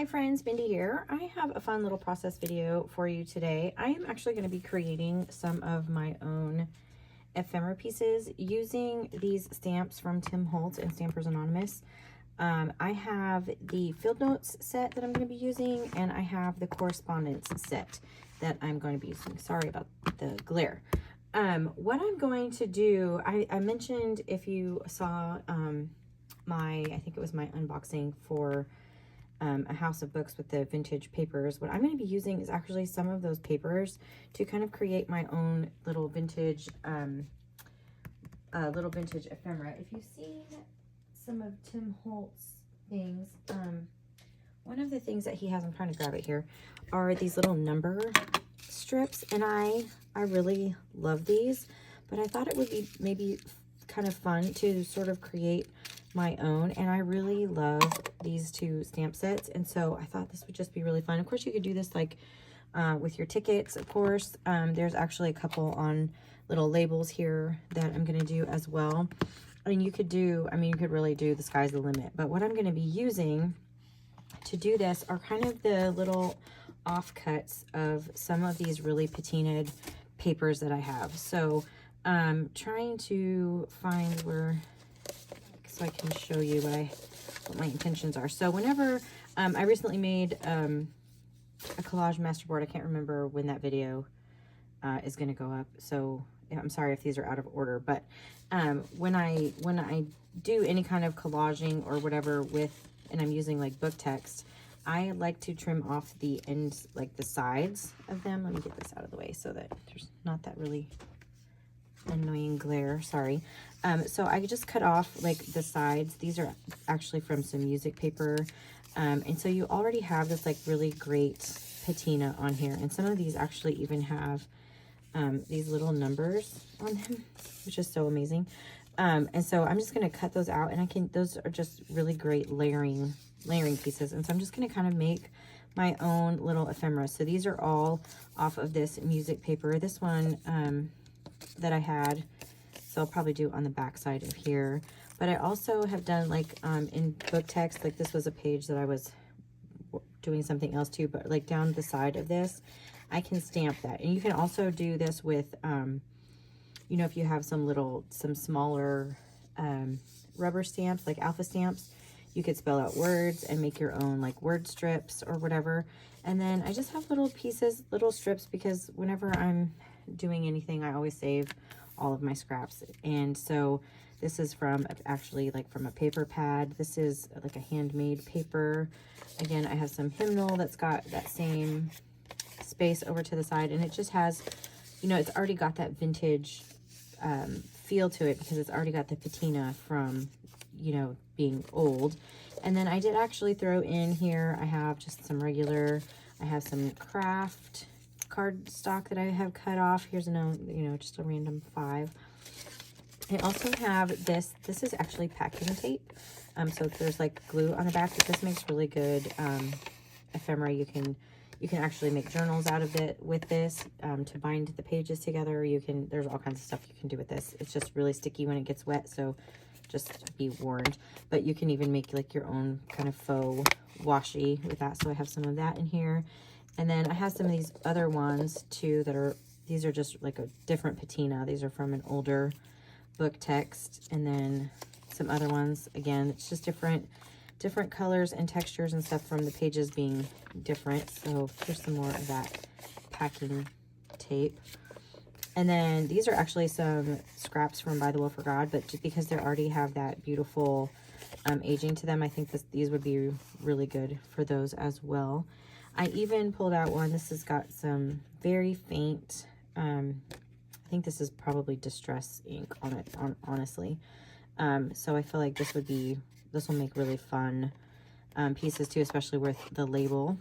friends, Mindy here. I have a fun little process video for you today. I am actually going to be creating some of my own ephemera pieces using these stamps from Tim Holtz and Stampers Anonymous. I have the Field Notes set that I'm going to be using, and I have the correspondence set that I'm going to be using. Sorry about the glare. What I'm going to do, I mentioned, if you saw I think it was my unboxing for a house of books with the vintage papers. What I'm going to be using is actually some of those papers to kind of create my own little vintage ephemera. If you've seen some of Tim Holtz things, one of the things that he has, I'm trying to grab it here, are these little number strips, and I really love these, but I thought it would be maybe kind of fun to sort of create my own, and I really love these two stamp sets, and so I thought this would just be really fun. Of course, you could do this like with your tickets, of course. There's actually a couple on little labels here that I'm going to do as well. I mean, you could really do the sky's the limit, but what I'm going to be using to do this are kind of the little offcuts of some of these really patinaed papers that I have. So trying to find where, so I can show you what my intentions are. So whenever I recently made a collage masterboard, I can't remember when that video is going to go up, so I'm sorry if these are out of order, but when I do any kind of collaging or whatever and I'm using like book text, I like to trim off the ends, like the sides of them. Let me get this out of the way so that there's not that really annoying glare, sorry. So I just cut off like the sides. These are actually from some music paper, and so you already have this like really great patina on here, and some of these actually even have these little numbers on them, which is so amazing. And so I'm just going to cut those out, and those are just really great layering pieces, and so I'm just going to kind of make my own little ephemera. So these are all off of this music paper. This one that I had, so I'll probably do on the back side of here, but I also have done like in book text, like this was a page that I was doing something else too, but like down the side of this I can stamp that. And you can also do this with you know, if you have some smaller rubber stamps, like alpha stamps, you could spell out words and make your own like word strips or whatever. And then I just have little pieces, little strips, because whenever I'm doing anything, I always save all of my scraps. And so this is from actually like from a paper pad. This is like a handmade paper. Again, I have some hymnal that's got that same space over to the side, and it just has, you know, it's already got that vintage feel to it because it's already got the patina from, you know, being old. And then I did actually throw in here, I have just some regular, I have some craft cardstock that I have cut off. Here's just a random 5. I also have this is actually packing tape. So there's like glue on the back, but this makes really good ephemera. You can actually make journals out of it with this to bind the pages together. There's all kinds of stuff you can do with this. It's just really sticky when it gets wet, so just be warned. But you can even make like your own kind of faux washi with that. So I have some of that in here. And then I have some of these other ones too these are just like a different patina. These are from an older book text. And then some other ones, again, it's just different colors and textures and stuff from the pages being different. So here's some more of that packing tape. And then these are actually some scraps from By the Will for God, but just because they already have that beautiful aging to them, I think these would be really good for those as well. I even pulled out one. This has got some very faint, I think this is probably distress ink on it, honestly. So I feel like this will make really fun pieces too, especially with the label.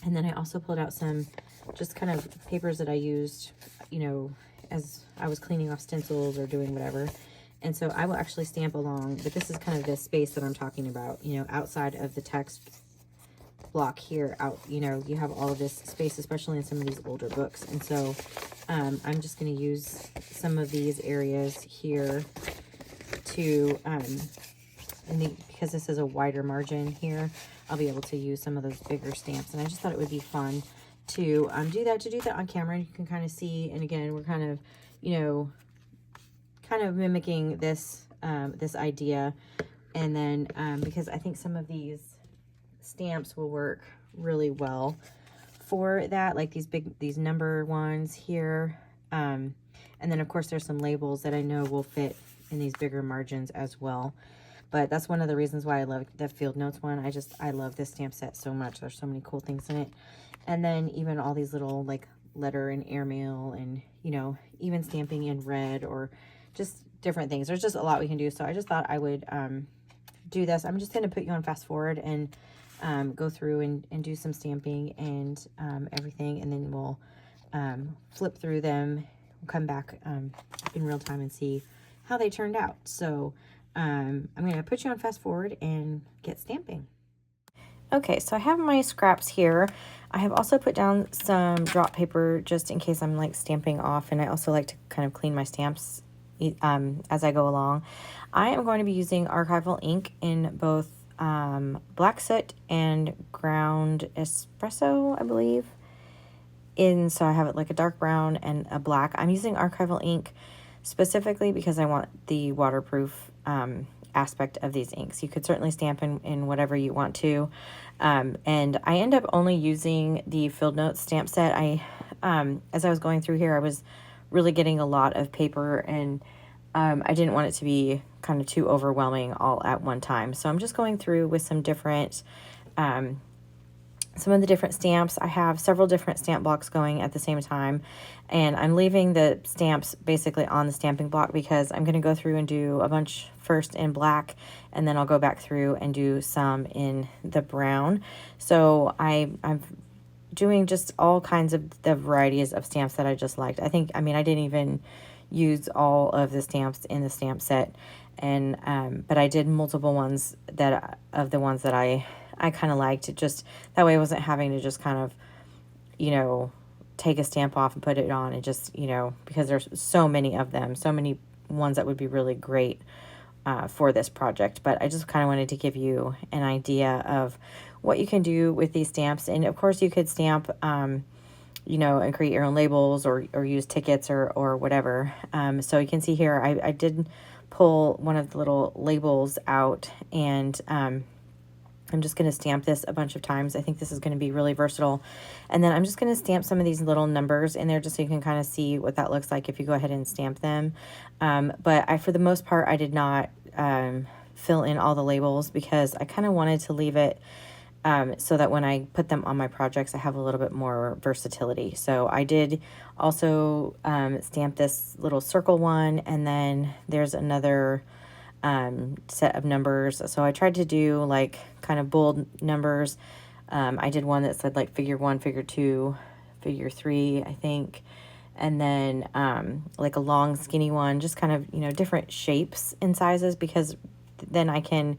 And then I also pulled out some just kind of papers that I used, you know, as I was cleaning off stencils or doing whatever. And so I will actually stamp along, but this is kind of the space that I'm talking about, you know, outside of the text block here, you know, you have all of this space, especially in some of these older books. And so I'm just going to use some of these areas here to, because this is a wider margin here, I'll be able to use some of those bigger stamps. And I just thought it would be fun to do that on camera. You can kind of see, and again, we're kind of, you know, kind of mimicking this, this idea. And then, because I think some of these stamps will work really well for that, like these number ones here. And then of course there's some labels that I know will fit in these bigger margins as well. But that's one of the reasons why I love the Field Notes one. I love this stamp set so much. There's so many cool things in it. And then even all these little like letter and airmail, and, you know, even stamping in red or just different things. There's just a lot we can do. So I just thought I would do this. I'm just going to put you on fast forward and go through and do some stamping and everything. And then we'll flip through them, we'll come back in real time and see how they turned out. So I'm going to put you on fast forward and get stamping. Okay, so I have my scraps here. I have also put down some drop paper just in case I'm like stamping off, and I also like to kind of clean my stamps as I go along. I am going to be using archival ink in both black soot and ground espresso, I believe. So I have it like a dark brown and a black. I'm using archival ink specifically because I want the waterproof aspect of these inks. You could certainly stamp in whatever you want to. And I end up only using the Field Notes stamp set. As I was going through here, I was really getting a lot of paper, and I didn't want it to be kind of too overwhelming all at one time. So I'm just going through with some different, some of the different stamps. I have several different stamp blocks going at the same time, and I'm leaving the stamps basically on the stamping block because I'm going to go through and do a bunch first in black, and then I'll go back through and do some in the brown. So I'm doing just all kinds of the varieties of stamps that I just liked. I didn't even use all of the stamps in the stamp set, and but I did multiple ones that of the ones that I kind of liked. Just that way I wasn't having to just kind of, you know, take a stamp off and put it on, and just, you know, because there's so many of them, so many ones that would be really great for this project. But I just kind of wanted to give you an idea of what you can do with these stamps. And of course you could stamp, you know, and create your own labels, or use tickets or whatever. So you can see here, I did pull one of the little labels out, and I'm just going to stamp this a bunch of times. I think this is going to be really versatile. And then I'm just going to stamp some of these little numbers in there just so you can kind of see what that looks like if you go ahead and stamp them. But for the most part, I did not fill in all the labels because I kind of wanted to leave it so that when I put them on my projects, I have a little bit more versatility. So I did also stamp this little circle one, and then there's another set of numbers. So I tried to do like kind of bold numbers. I did one that said like figure 1, figure 2, figure 3, I think. And then like a long skinny one, just kind of, you know, different shapes and sizes, because then I can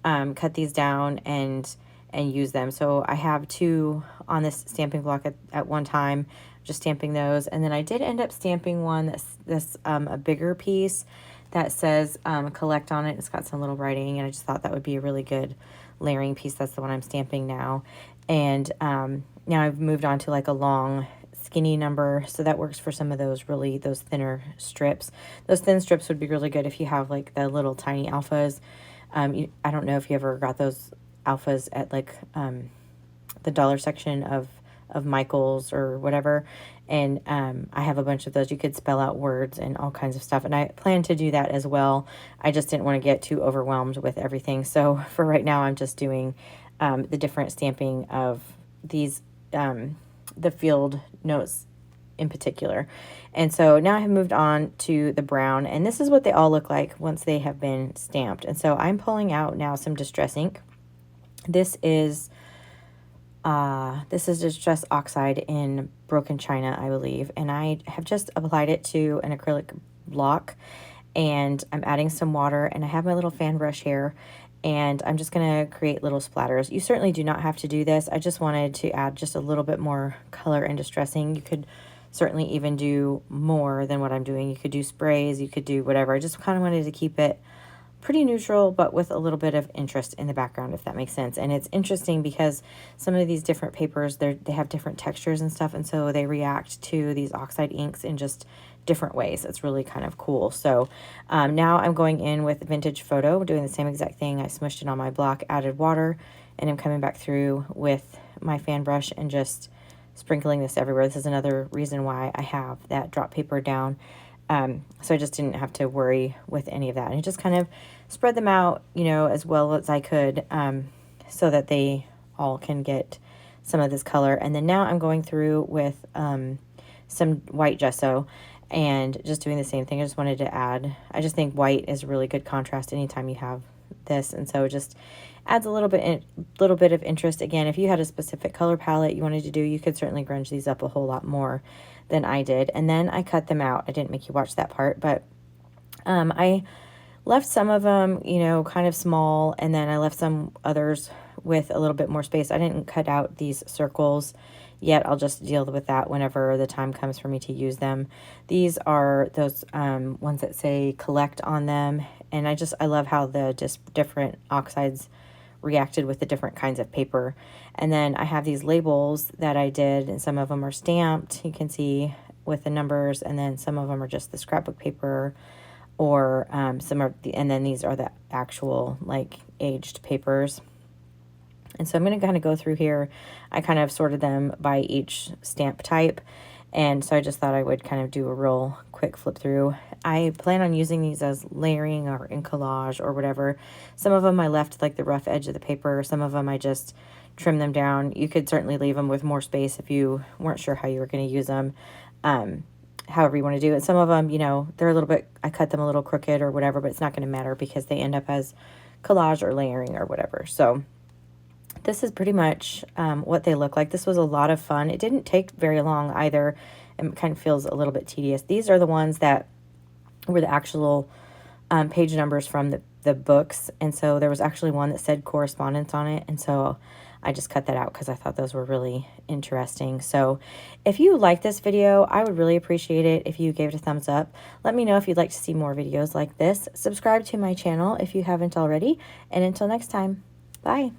cut these down and use them. So I have 2 on this stamping block at one time, just stamping those. And then I did end up stamping one that's a bigger piece that says collect on it. It's got some little writing, and I just thought that would be a really good layering piece. That's the one I'm stamping now. And now I've moved on to like a long skinny number, so that works for some of those those thinner strips. Those thin strips would be really good if you have like the little tiny alphas. I don't know if you ever got those alphas at like the dollar section of Michael's or whatever, and I have a bunch of those. You could spell out words and all kinds of stuff, and I plan to do that as well. I just didn't want to get too overwhelmed with everything, so for right now I'm just doing the different stamping of these the Field Notes in particular. And so now I have moved on to the brown, and this is what they all look like once they have been stamped. And so I'm pulling out now some Distress ink. This is Distress Oxide in Broken China, I believe, and I have just applied it to an acrylic block, and I'm adding some water, and I have my little fan brush here, and I'm just going to create little splatters. You certainly do not have to do this. I just wanted to add just a little bit more color and distressing. You could certainly even do more than what I'm doing. You could do sprays, you could do whatever. I just kind of wanted to keep it pretty neutral, but with a little bit of interest in the background, if that makes sense. And it's interesting because some of these different papers, they have different textures and stuff, and so they react to these oxide inks in just different ways. It's really kind of cool. So now I'm going in with Vintage Photo, doing the same exact thing. I smushed it on my block, added water, and I'm coming back through with my fan brush and just sprinkling this everywhere. This is another reason why I have that drop paper down. So I just didn't have to worry with any of that. And I just kind of spread them out, you know, as well as I could, so that they all can get some of this color. And then now I'm going through with some white gesso and just doing the same thing. I just wanted to add, I just think white is really good contrast anytime you have this. And so it just adds a little bit of interest. Again, if you had a specific color palette you wanted to do, you could certainly grunge these up a whole lot more than I did. And then I cut them out. I didn't make you watch that part, but I left some of them, you know, kind of small, and then I left some others with a little bit more space. I didn't cut out these circles yet. I'll just deal with that whenever the time comes for me to use them. These are those ones that say collect on them, and I love how the different oxides reacted with the different kinds of paper. And then I have these labels that I did, and some of them are stamped, you can see, with the numbers, and then some of them are just the scrapbook paper, or some are and then these are the actual like aged papers. And so I'm going to kind of go through here. I kind of sorted them by each stamp type, and so I just thought I would kind of do a real quick flip through. I plan on using these as layering or in collage or whatever. Some of them I left like the rough edge of the paper. Some of them I just trimmed them down. You could certainly leave them with more space if you weren't sure how you were going to use them. However you want to do it. Some of them, you know, they're a little bit, I cut them a little crooked or whatever, but it's not going to matter because they end up as collage or layering or whatever. So this is pretty much what they look like. This was a lot of fun. It didn't take very long either. It kind of feels a little bit tedious. These are the ones that were the actual page numbers from the books. And so there was actually one that said correspondence on it. And so I just cut that out because I thought those were really interesting. So if you like this video, I would really appreciate it if you gave it a thumbs up. Let me know if you'd like to see more videos like this. Subscribe to my channel if you haven't already. And until next time, bye.